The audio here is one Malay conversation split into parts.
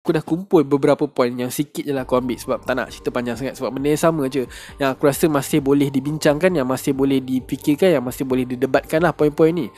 aku dah kumpul beberapa poin yang sikit je lah aku ambil, sebab tak nak cerita panjang sangat, sebab benda yang sama je yang aku rasa masih boleh dibincangkan, yang masih boleh dipikirkan, yang masih boleh didebatkan lah poin-poin ni.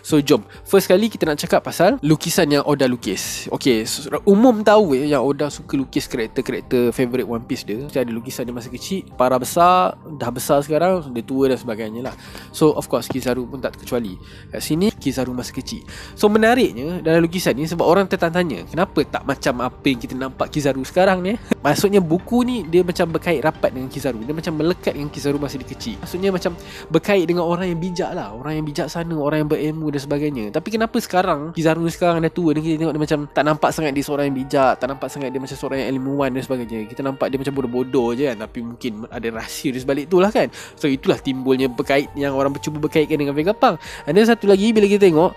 So jom, first kali kita nak cakap pasal lukisan yang Oda lukis. Okay, so, umum tahu yang Oda suka lukis karakter-karakter favourite One Piece dia. Dia ada lukisan dia masa kecil, para besar, dah besar sekarang, dia tua dan sebagainya lah. So of course Kizaru pun tak terkecuali. Kat sini Kizaru masa kecil. So menariknya dalam lukisan ni, sebab orang tertanya kenapa tak macam apa yang kita nampak Kizaru sekarang ni. Maksudnya buku ni dia macam berkait rapat dengan Kizaru, dia macam melekat dengan Kizaru masa dia kecil. Maksudnya macam berkait dengan orang yang bijak lah, orang yang bijaksana, orang yang berilmu dan sebagainya. Tapi kenapa sekarang Kizaru sekarang dah tua dan kita tengok dia macam tak nampak sangat dia seorang yang bijak, tak nampak sangat dia macam seorang yang ilmuwan dan sebagainya. Kita nampak dia macam bodoh-bodoh je kan, tapi mungkin ada rahsia di sebalik itulah kan. So itulah timbulnya berkait yang orang cuba berkaitkan dengan Vegapunk. Dan satu lagi bila kita tengok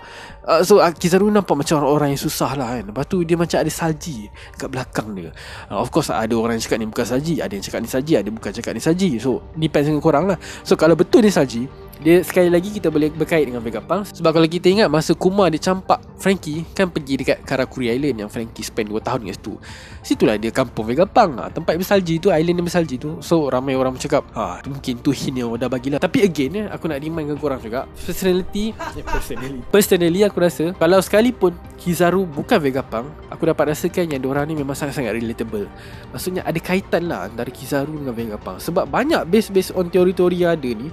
Kizaru nampak macam orang yang susah lah kan. Lepas tu dia macam ada salji kat belakang dia. Of course ada orang yang cakap ni bukan salji, ada yang cakap ni salji, ada bukan cakap ni salji. So depends dengan korang lah. So kalau betul ni salji, dia sekali lagi kita boleh berkait dengan Vegapunk. Sebab kalau kita ingat masa Kuma dia campak Franky kan pergi dekat Karakuri Island yang Franky spend 2 tahun kat situ. Situlah dia kampung Vegapunk. Tempat bersalji tu, island yang bersalji tu. So ramai orang bercakap mungkin tu hint yang dah bagilah. Tapi again aku nak remind dengan korang juga, Personally aku rasa kalau sekalipun Kizaru bukan Vegapunk, aku dapat rasakan yang diorang ni memang sangat-sangat relatable. Maksudnya ada kaitan lah antara Kizaru dengan Vegapunk. Sebab banyak based on teori-teori ada ni,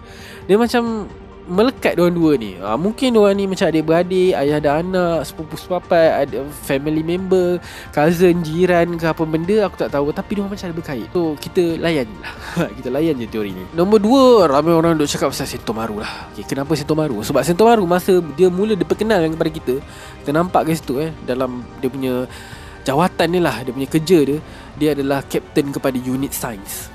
dia macam melekat diorang dua ni. Mungkin diorang ni macam adik-beradik, ayah dan anak, sepupu-sepapat, ada family member, cousin, jiran ke apa benda, aku tak tahu. Tapi diorang macam ada berkait. So kita layan lah. Kita layan je teori ni. Nombor 2, ramai orang duk cakap pasal Sentomaru lah. Kenapa Sentomaru? Sebab Sentomaru masa dia mula diperkenalkan kepada kita, kita nampak kat situ dalam dia punya jawatan ni lah, dia punya kerja dia adalah captain kepada unit sains.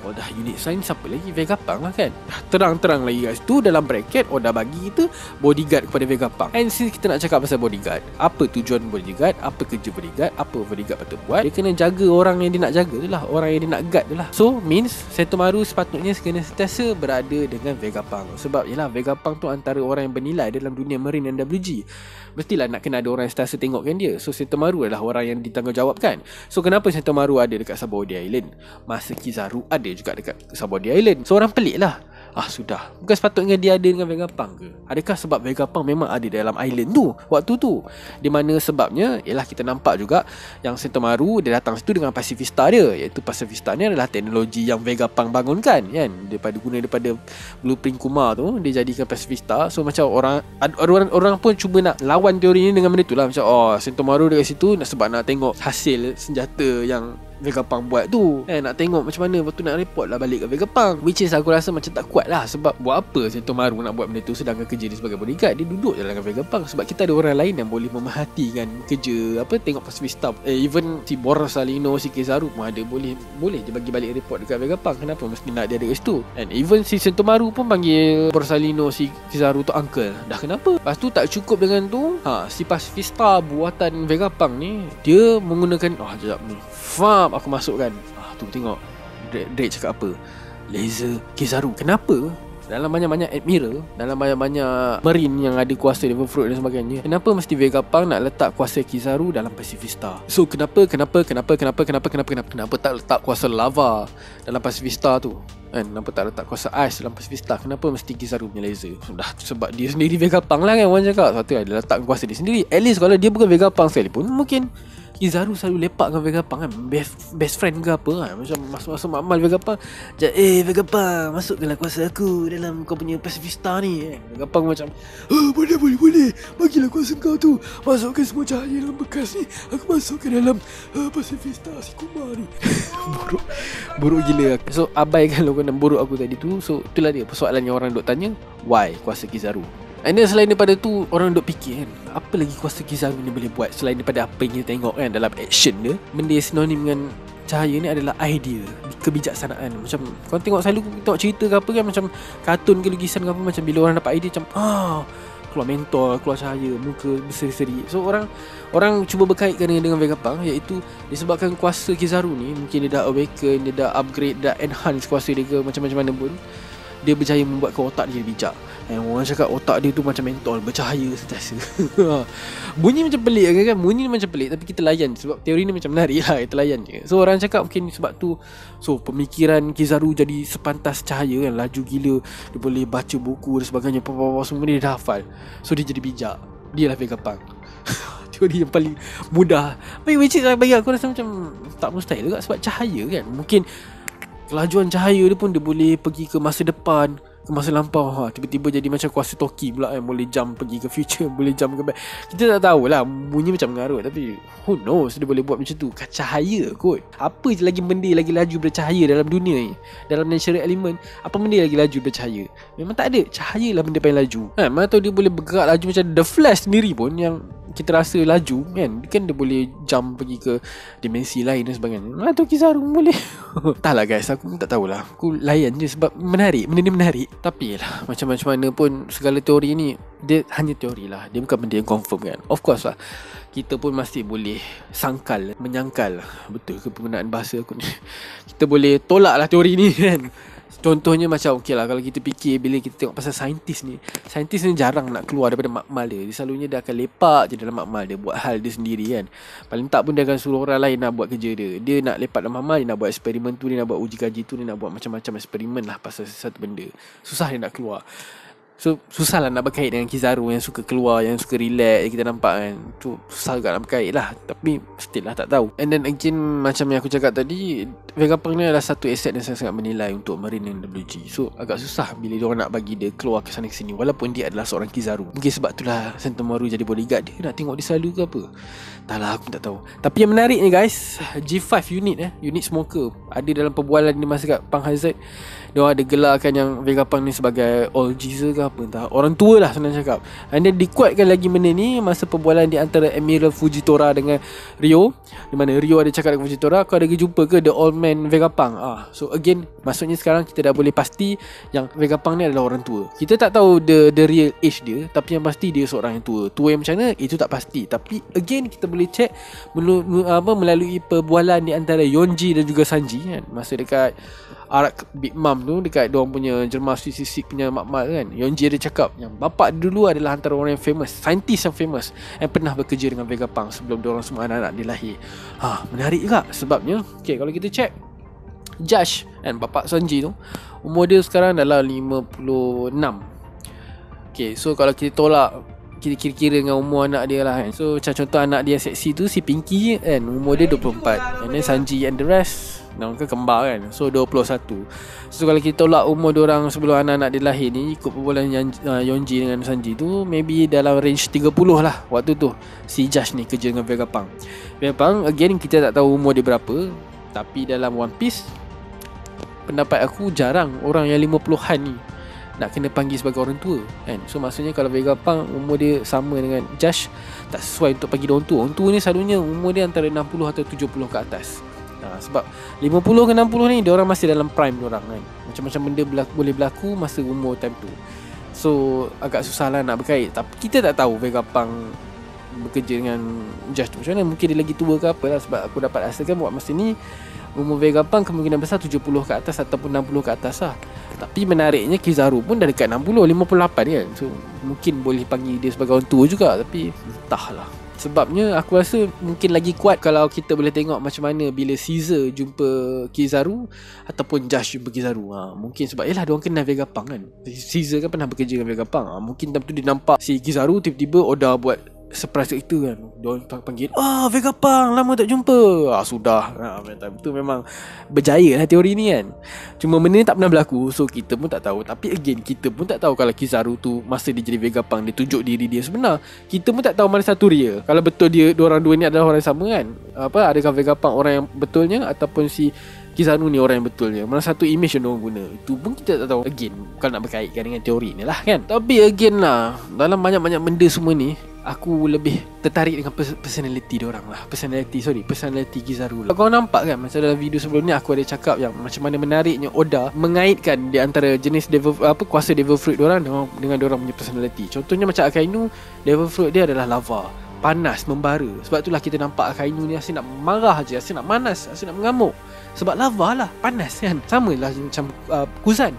Dah unit sains, siapa lagi? Vegapunk lah kan. Dah terang-terang lagi kat situ dalam bracket dah bagi kita bodyguard kepada Vegapunk. And since kita nak cakap pasal bodyguard, apa tujuan bodyguard, apa kerja bodyguard, apa bodyguard patut buat? Dia kena jaga orang yang dia nak jaga tu lah, orang yang dia nak guard tu lah. So means Sentomaru sepatutnya kena sentiasa berada dengan Vegapunk. Sebab yelah, Vegapunk tu antara orang yang bernilai dalam dunia Marine dan WG. Mestilah nak kena ada orang yang sentiasa tengokkan dia. So Sentomaru adalah orang yang ditanggungjawabkan. So kenapa Sentomaru ada dekat Sabaody Island, masa Kizaru ada juga dekat Sabaody Island? So orang pelik lah. Sudah, bukan sepatutnya dia ada dengan Vegapunk ke? Adakah sebab Vegapunk memang ada dalam island tu waktu tu? Di mana sebabnya ialah kita nampak juga yang Sentomaru dia datang situ dengan Pacifista dia, iaitu Pacifista ni adalah teknologi yang Vegapunk bangunkan kan, daripada blueprint Kuma tu dia jadikan Pacifista. So macam orang pun cuba nak lawan teori ni dengan benda tu lah, macam Sentomaru dekat situ sebab nak tengok hasil senjata yang Vegapunk buat tu nak tengok macam mana. Lepas tu nak report lah balik ke Vegapunk, which is aku rasa macam tak kuat lah. Sebab buat apa Sentomaru nak buat benda tu sedangkan kerja dia sebagai bodyguard? Dia duduk je dengan Vegapunk. Sebab kita ada orang lain yang boleh memerhatikan kerja tengok Pacifista. Even si Borsalino, si Kizaru pun ada boleh je bagi balik report dekat Vegapunk. Kenapa mesti nak dia ada kat situ? And even si Sentomaru pun panggil Borsalino, si Kizaru tu uncle. Dah kenapa? Lepas tu tak cukup dengan tu, si Pacifista buatan Vegapunk ni dia menggunakan sekejap ni aku masukkan tu tengok Drake cakap apa, laser Kizaru. Kenapa dalam banyak-banyak admiral, dalam banyak-banyak marine yang ada kuasa Devil Fruit dan sebagainya, kenapa mesti Vegapunk nak letak kuasa Kizaru dalam Pacifista? So kenapa tak letak kuasa lava dalam Pacifista tu kan? Kenapa tak letak kuasa ais dalam Pacifista? Kenapa mesti Kizaru punya laser? Sebab dia sendiri Vegapunk lah kan, orang cakap. Satu dia letak kuasa dia sendiri. At least kalau dia bukan Vegapunk sekalipun, mungkin Kizaru selalu lepak dengan Vegapunk kan, best friend ke apa kan. Macam masuk mamal Vegapunk, Vegapunk, masukkanlah kuasa aku dalam kau punya Pacifista ni. Vegapunk macam boleh, bagilah kuasa kau tu, masukkan semua cahaya dalam bekas ni, aku masukkan dalam Pacifista si Kuma ni. Buruk gila. So abaikan lokonan buruk aku tadi tu. So itulah dia persoalan yang orang duk tanya, why kuasa Kizaru? And then selain daripada tu, orang duk fikir kan, apa lagi kuasa Kizaru ni boleh buat selain daripada apa yang kita tengok kan dalam action dia. Benda yang sinonim dengan cahaya ni adalah idea, kebijaksanaan. Macam kau tengok selalu tengok cerita ke apa kan, macam kartun ke lukisan ke apa, macam bila orang dapat idea macam keluar mentor, keluar cahaya, muka berseri-seri. So orang cuba berkaitkan dengan Vegapunk, iaitu disebabkan kuasa Kizaru ni mungkin dia dah awaken, dia dah upgrade, dah enhance kuasa dia ke macam-macam mana pun, dia berjaya membuatkan otak dia bijak. Orang cakap otak dia tu macam mentol, bercahaya sentiasa. Bunyi macam pelik kan? Bunyi macam pelik, tapi kita layan sebab teori ni macam menarik lah, kita layan je. So orang cakap mungkin sebab tu, so pemikiran Kizaru jadi sepantas cahaya kan, laju gila. Dia boleh baca buku dan sebagainya, apa-apa semua dia dah hafal. So dia jadi bijak. Dia lah Vegapunk. Teori yang paling mudah, which is bagi aku rasa macam tak mustahil juga, sebab cahaya kan. Mungkin kelajuan cahaya dia pun dia boleh pergi ke masa depan, ke masa lampau. Tiba-tiba jadi macam kuasa Toki pula kan, boleh jump pergi ke future, boleh jump ke back. Kita tak tahulah, bunyi macam mengarut, tapi who knows dia boleh buat macam tu. Cahaya kot. Apa je lagi benda lagi laju bercahaya dalam dunia ni, dalam natural element, apa benda lagi laju bercahaya? Memang tak ada. Cahaya lah benda paling laju kan. Mana tahu dia boleh bergerak laju macam The Flash sendiri pun, yang kita rasa laju kan dia boleh jump pergi ke dimensi lain dan sebagainya. Atau Kizaru boleh. Tak lah guys, aku tak tahulah. Aku layan je sebab menarik, benda ni menarik. Tapi lah, macam mana pun segala teori ni, dia hanya teori lah, dia bukan benda yang confirm kan. Of course lah, kita pun masih boleh sangkal, menyangkal. Betul ke penggunaan bahasa aku ni? Kita boleh tolak lah teori ni kan. Contohnya macam okey lah, kalau kita fikir bila kita tengok pasal saintis ni jarang nak keluar daripada makmal dia. Dia selalunya dia akan lepak je dalam makmal dia, buat hal dia sendiri kan. Paling tak pun dia akan suruh orang lain nak buat kerja dia. Dia nak lepak dalam makmal, dia nak buat eksperimen tu, dia nak buat uji kaji tu, dia nak buat macam-macam eksperimen lah pasal satu benda. Susah dia nak keluar. So susah lah nak berkait dengan Kizaru yang suka keluar, yang suka relax, kita nampak kan. Tu susah juga nak berkait lah. Tapi still lah tak tahu. And then again, macam yang aku cakap tadi, Vegapunk ni adalah satu aset yang sangat menilai untuk Marine WG. So agak susah bila diorang nak bagi dia keluar ke sana ke sini, walaupun dia adalah seorang Kizaru. Mungkin sebab itulah Sentomaru jadi bodyguard dia, nak tengok dia selalu ke apa. Tak lah, aku tak tahu. Tapi yang menarik ni guys, G5 unit smoker ada dalam perbualan di masa kat Punk Hazard. Diorang ada gelarkan yang Vegapunk ni sebagai All Jesus ke apa, entah orang tua lah senang cakap. And then dikuatkan lagi benda ni masa perbualan di antara Admiral Fujitora dengan Rio, di mana Rio ada cakap dengan Fujitora, kau ada jumpa ke The Old Man Vegapunk? So again, maksudnya sekarang kita dah boleh pasti yang Vegapunk ni adalah orang tua. Kita tak tahu the real age dia, tapi yang pasti dia seorang yang tua. Tua yang macam mana, itu tak pasti. Tapi again, kita boleh check melalui perbualan di antara Yonji dan juga Sanji kan, masa dekat Arak Big Mom tu, dekat diorang punya Jerma Sisik punya makmal kan. Yonji ada cakap yang bapak dulu adalah antara orang yang famous, saintis yang famous, yang pernah bekerja dengan Vegapunk sebelum diorang semua anak-anak dia lahir. Menarik juga sebabnya kalau kita check Josh kan, bapak Sanji tu, umur dia sekarang dalam 56. So kalau kita tolak, kita kira-kira dengan umur anak dia lah kan. So macam contoh anak dia seksi tu, si Pinky kan, umur dia 24. And then Sanji and the rest, mereka kembar kan, so 21. So kalau kita tolak umur diorang sebelum anak-anak dia lahir ni, ikut perbualan Yonji dengan Sanji tu, maybe dalam range 30 lah waktu tu si Josh ni kerja dengan Vegapunk. Again, kita tak tahu umur dia berapa, tapi dalam One Piece, pendapat aku jarang orang yang 50-an ni nak kena panggil sebagai orang tua kan. So maksudnya kalau Vegapunk umur dia sama dengan Josh, tak sesuai untuk panggil orang tua. Orang tua ni selalunya umur dia antara 60 atau 70 ke atas. Sebab 50 ke 60 ni diorang masih dalam prime diorang kan. Macam-macam benda boleh berlaku masa umur time tu. So agak susah lah nak berkait. Tapi kita tak tahu Vegapunk bekerja dengan Josh tu macam mana. Mungkin dia lagi tua ke apa lah. Sebab aku dapat rasakan buat masa ni umur Vegapunk kemungkinan besar 70 ke atas ataupun 60 ke atas lah. Tapi menariknya Kizaru pun dah dekat 60, 58 kan. So mungkin boleh panggil dia sebagai orang tua juga. Tapi entahlah. Sebabnya aku rasa mungkin lagi kuat kalau kita boleh tengok macam mana bila Caesar jumpa Kizaru ataupun Josh jumpa Kizaru. Mungkin sebab diorang kenal Vegapunk kan. Caesar kan pernah bekerja dengan Vegapunk. Mungkin time tu dia nampak si Kizaru, tiba-tiba Oda buat surprise itu kan. Diorang panggil, Vegapunk, lama tak jumpa. Sudah. Time tu memang berjaya lah teori ni kan. Cuma benda ni tak pernah berlaku, so kita pun tak tahu. Tapi again, kita pun tak tahu kalau Kizaru tu masa dia jadi Vegapunk, dia tunjuk diri dia sebenar. Kita pun tak tahu mana satu real. Kalau betul diorang dua ni adalah orang yang sama kan, adakah Vegapunk orang yang betulnya ataupun si Kizaru ni orang yang betulnya. Mana satu image yang diorang guna, itu pun kita tak tahu. Again, kalau nak berkaitkan dengan teori ni lah kan. Tapi again lah, dalam banyak-banyak benda semua ni, aku lebih tertarik dengan personality diorang lah. Personality Kizaru lah. Kau nampak kan, macam dalam video sebelum ni aku ada cakap yang macam mana menariknya Oda mengaitkan di antara jenis kuasa Devil Fruit diorang dengan diorang punya personality. Contohnya macam Akainu, Devil Fruit dia adalah lava, panas, membara. Sebab itulah kita nampak Akainu ni asyik nak marah je, asyik nak manas, asyik nak mengamuk. Sebab lava lah, panas kan. Sama lah macam Kuzan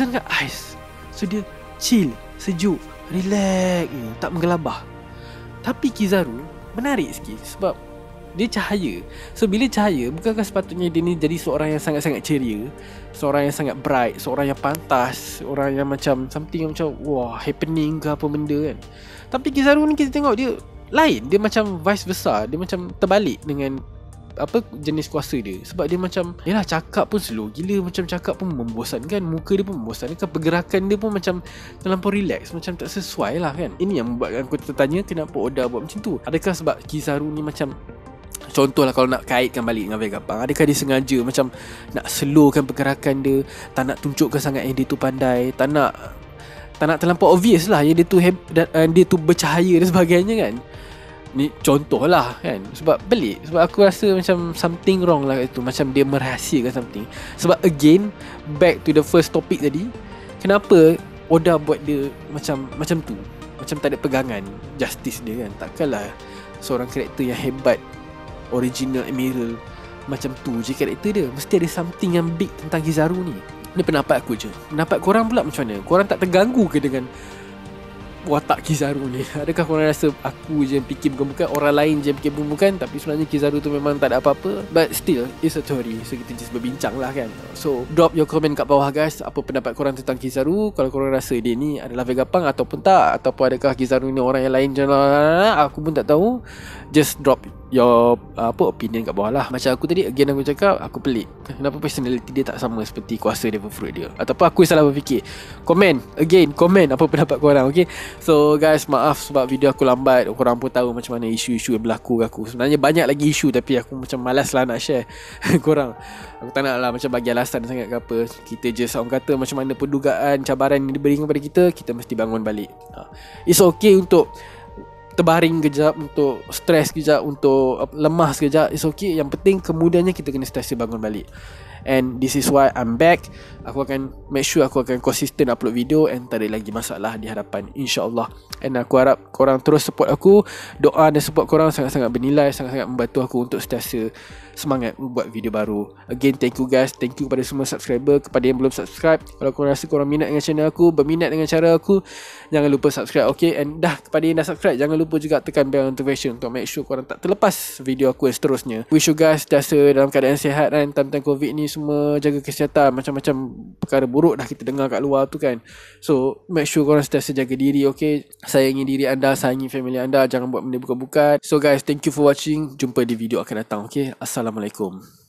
kan ice. So dia chill, sejuk, relax je, tak menggelabah. Tapi Kizaru menarik sikit sebab dia cahaya. So bila cahaya, bukankah sepatutnya dia ni jadi seorang yang sangat-sangat ceria, seorang yang sangat bright, seorang yang pantas, seorang yang macam something yang macam wah, happening ke apa benda kan. Tapi Kizaru ni kita tengok dia lain. Dia macam vice versa. Dia macam terbalik dengan apa jenis kuasa dia. Sebab dia macam yalah, cakap pun slow gila, macam cakap pun membosankan, muka dia pun membosankan, pergerakan dia pun macam terlampau relax, macam tak sesuai lah kan. Ini yang membuatkan aku tertanya kenapa Oda buat macam tu. Adakah sebab Kizaru ni macam, contohlah kalau nak kaitkan balik dengan Vegapunk, adakah dia sengaja macam nak slowkan pergerakan dia, tak nak tunjukkan sangat yang dia tu pandai, tak nak terlampau obvious lah yang dia tu bercahaya dan sebagainya kan. Ni contoh lah kan. Sebab pelik. Sebab aku rasa macam something wrong lah kat tu. Macam dia merahsiakan something. Sebab again, back to the first topic tadi, kenapa Oda buat dia macam tu, macam tak ada pegangan justice dia kan. Takkanlah seorang karakter yang hebat, original Emerald, macam tu je karakter dia. Mesti ada something yang big tentang Kizaru ni. Ni pendapat aku je. Pendapat korang pula macam mana? Korang tak terganggu ke dengan watak Kizaru ni? Adakah korang rasa aku je yang fikir bukan-bukan, orang lain je yang fikir bukan, tapi sebenarnya Kizaru tu memang tak ada apa-apa? But still, it's a theory. So kita just berbincang lah kan. So drop your comment kat bawah guys. Apa pendapat korang tentang Kizaru? Kalau korang rasa dia ni adalah Vegapunk ataupun tak, ataupun adakah Kizaru ni orang yang lain je lah, aku pun tak tahu. Just drop your opinion kat bawah lah. Macam aku tadi, again aku cakap, aku pelik kenapa personality dia tak sama seperti kuasa Devil Fruit dia, ataupun aku salah berfikir. Komen apa pendapat korang. Okay, so guys, maaf sebab video aku lambat. Korang pun tahu macam mana isu-isu yang berlaku kat aku. Sebenarnya banyak lagi isu, tapi aku macam malas lah nak share korang. Aku tak nak lah macam bagi alasan sangat ke apa. Kita just orang kata macam mana pun dugaan, cabaran yang diberi kepada kita mesti bangun balik. It's okay untuk terbaring kejap, untuk stres kejap, untuk lemah sekejap. It's okay. Yang penting kemudiannya kita kena sentiasa bangun balik. And this is why I'm back. Aku akan make sure aku akan konsisten upload video, and tak ada lagi masalah di hadapan, InsyaAllah. And aku harap korang terus support aku. Doa dan support korang sangat-sangat bernilai, sangat-sangat membantu aku untuk sentiasa semangat buat video baru. Again, thank you guys. Thank you kepada semua subscriber. Kepada yang belum subscribe, kalau korang rasa korang minat dengan channel aku, berminat dengan cara aku, jangan lupa subscribe. Okay, and kepada yang dah subscribe, jangan lupa juga tekan bell notification untuk make sure korang tak terlepas video aku yang seterusnya. Wish you guys sentiasa dalam keadaan sihat kan. Time-time COVID ni semua jaga kesihatan. Macam-macam perkara buruk dah kita dengar kat luar tu kan. So make sure korang sentiasa jaga diri. Okay, sayangi diri anda, sayangi family anda, jangan buat benda bukan-bukan. So guys, thank you for watching. Jumpa di video akan datang. Okay, Assalamualaikum.